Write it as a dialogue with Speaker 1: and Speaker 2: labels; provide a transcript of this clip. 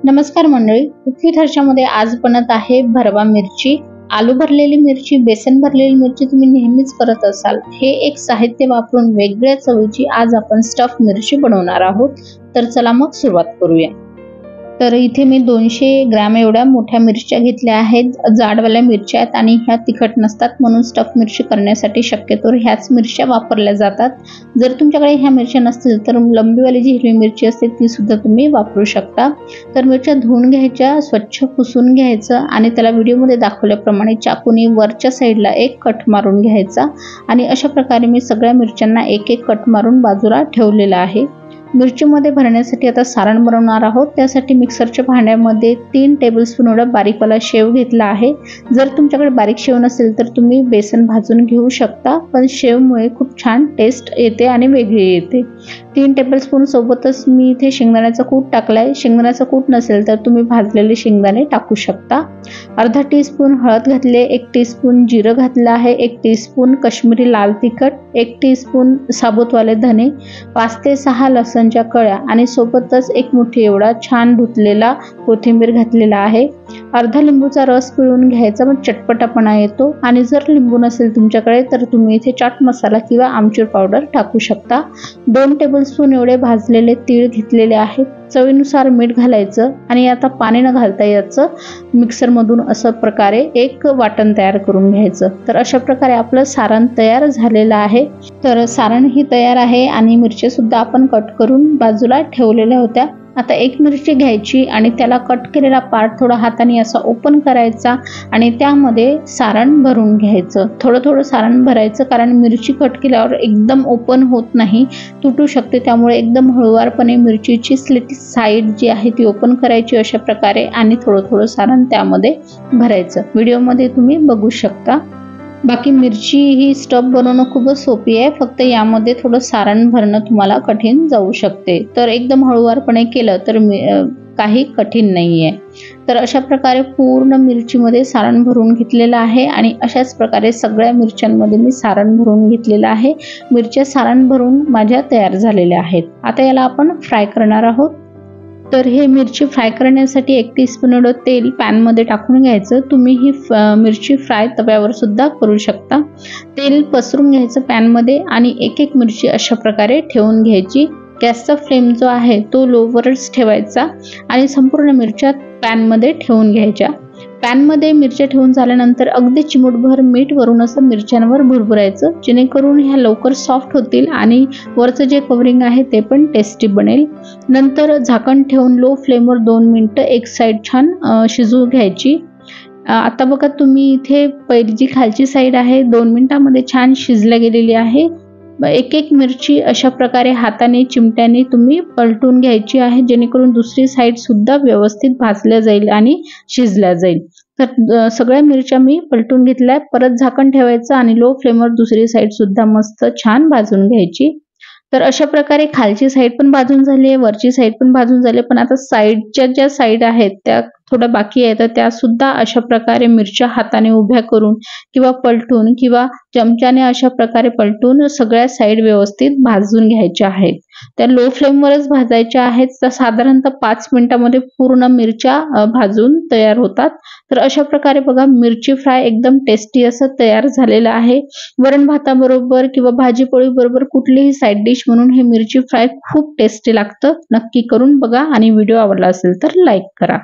Speaker 1: नमस्कार मंडळी, cook with हर्षामध्ये आज बनत आहे भरवा मिरची। आलू भरलेली मिरची, बेसन भरलेली मिरची तुम्ही नेहमीच करत असाल। हे एक साहित्य वापरून वेगळ्या चवीची आज आपण स्टफ मिरची बनवणार आहोत। तर चला मग सुरुवात करूया। तर इथे मी 200 ग्रॅम एवढ्या मोठ्या मिरच्या घेतल्या आहेत। जाडवाल्या मिरच्या आहेत आणि ह्या तिखट नसतात, म्हणून स्टफ मिरची करण्यासाठी शक्यतो ह्याच मिरच्या वापरल्या जातात। जर तुमच्याकडे ह्या मिरच्या नसतील तर लंबीवाली जी हिरवी मिरची असते ती सुद्धा तुम्ही वापरू शकता। तर मिरच्या धुवून घ्यायच्या, स्वच्छ पुसून घ्यायचं आणि त्याला व्हिडिओमध्ये दाखवल्याप्रमाणे चाकूने वरच्या साईडला एक कट मारून घ्यायचा आणि अशा प्रकारे मी सगळ्या मिरच्यांना एक एक कट मारून बाजूला ठेवलेला आहे। मिरचीमध्ये भरण्यासाठी आता सारण बनवणार आहोत। त्यासाठी मिक्सरच्या भांड्यामध्ये 3 टेबलस्पून एवढा बारीकवाला शेव घेतला आहे। जर तुमच्याकडे बारीक शेव नसेल तर तुम्ही बेसन भाजून घेऊ शकता, पण शेवमुळे खूप छान टेस्ट येते आणि वेगळी येते। 3 टेबलस्पून सोबतच मी इथे शेंगदाण्याचा कूट टाकलाय। शेंगदाण्याचा कूट नसेल तर तुम्ही भाजलेले शेंगदाणे टाकू शकता। अर्धा टीस्पून हळद घातले, 1 टीस्पून जिरं घातलं आहे, 1 टीस्पून काश्मीरी लाल तिखट, 1 टीस्पून साबुतवाले धने, 5 ते 6 लसणच्या कळ्या आणि सोबतच 1 मुठी एवढा छान धुतलेला कोथिंबीर घातलेला आहे। अर्धा लिंबूचा रस पिळून घ्यायचा, मग चटपटापणा येतो। आणि जर लिंबू नसेल तुमच्याकडे तर तुम्ही इथे चाट मसाला किंवा आमचूर पावडर टाकू शकता। 2 टेबलस्पून एवढे भाजलेले तीळ घेतलेले आहेत। चवीनुसार मीठ घालायचं आणि आता पाणी न घालता याचं मिक्सरमधून असं प्रकारे एक वाटण तयार करून घ्यायचं। तर अशा प्रकारे आपलं सारण तयार झालेलं आहे। तर सारण ही तयार आहे आणि मिरची सुद्धा आपण कट करून बाजूला ठेवलेल्या होत्या। आता एक मिरची घ्यायची आणि त्याला कट केलेला पार्ट थोडा हाताने असा ओपन करायचा आणि त्यामध्ये सारण भरून घ्यायचं। थोडं थोडं सारण भरायचं, कारण मिरची कट केल्यावर एकदम ओपन होत नाही, तुटू शकते। त्यामुळे एकदम हळूवारपणे मिरचीची स्लिट साईड जी आहे ती ओपन करायची अशा प्रकारे आणि थोडं थोडं सारण त्यामध्ये भरायचं। व्हिडिओमध्ये तुम्ही बघू शकता। बाकी मिरची ही स्टफ बनवणं खूपच सोपी आहे, फक्त यामध्ये थोडं सारण भरणं तुम्हाला कठीण जाऊ शकते। तर एकदम हळूवारपणे केलं तर काही कठीण नाहीये। तर अशा प्रकारे पूर्ण मिरचीमध्ये सारण भरून घेतलेलं आहे आणि अशाच प्रकारे सगळ्या मिरच्यांमध्ये मी सारण भरून घेतलेलं आहे। मिरच्या सारण भरून माझ्या तयार झालेल्या आहेत। आता याला आपण फ्राय करणार आहोत। तर हे मिरची फ्राय करण्यासाठी 1 टीस्पून एवढं तेल पॅनमध्ये टाकून घ्यायचं। तुम्ही ही मिरची फ्राय तव्यावर सुद्धा करू शकता। तेल पसरून घ्यायचं पॅनमध्ये आणि एक एक मिरची अशा प्रकारे ठेवून घ्यायची। गॅसचा फ्लेम जो आहे तो लोवरच ठेवायचा आणि संपूर्ण मिरच्या पॅनमध्ये ठेवून घ्यायच्या। पॅनमध्ये मिरच्या ठेवून झाल्यानंतर अगदी चिमूटभर मीठ वरून असं मिरच्यांवर भुरभुरायचं, जेणेकरून ह्या लवकर सॉफ्ट होतील आणि वरचं जे कवरिंग आहे ते पण टेस्टी बनेल। नंतर झाकण ठेवून लो फ्लेमवर 2 मिनिटं एक साईड छान शिजवून घ्यायची। आता बघा तुम्ही इथे पहिली जी खालची साईड आहे 2 मिनिटांमध्ये छान शिजल्या गेलेली आहे। एक एक मिरची अशा प्रकारे हाताने चिमट्याने तुम्ही पलटून घ्यायची आहे, जेणेकरून दुसरी साईड सुद्धा व्यवस्थित भाजल्या जाईल आणि शिजल्या जाईल। तर सगळ्या मिरच्या मी पलटून घेतल्या। परत झाकण ठेवायचं आणि लो फ्लेमवर दुसरी साईड सुद्धा मस्त छान भाजून घ्यायची। तर अशा प्रकारे खालची साईड पण भाजून झाली आहे, वरची साईड पण भाजून झाली, पण आता साईडच्या ज्या साईड आहेत त्या थोड्या बाकी आहेत, तर त्या सुद्धा अशा प्रकारे मिरच्या हाताने उभ्या करून किंवा पलटून किंवा चमच्याने अशा प्रकारे पलटून सगळ्या साईड व्यवस्थित भाजून घ्यायच्या आहेत। त्या लो फ्लेमवरच भाजायच्या आहेत। तर साधारणतः 5 मिनिटांमध्ये पूर्ण मिरच्या भाजून तयार होतात। तर अशा प्रकारे बघा मिरची फ्राय एकदम टेस्टी असं तयार झालेलं आहे। वरण भाताबरोबर किंवा भाजी पोळी बरोबर कुठलीही साईड डिश म्हणून हे मिरची फ्राय खूप टेस्टी लागतं। नक्की करून बघा आणि व्हिडिओ आवडला असेल तर लाईक करा।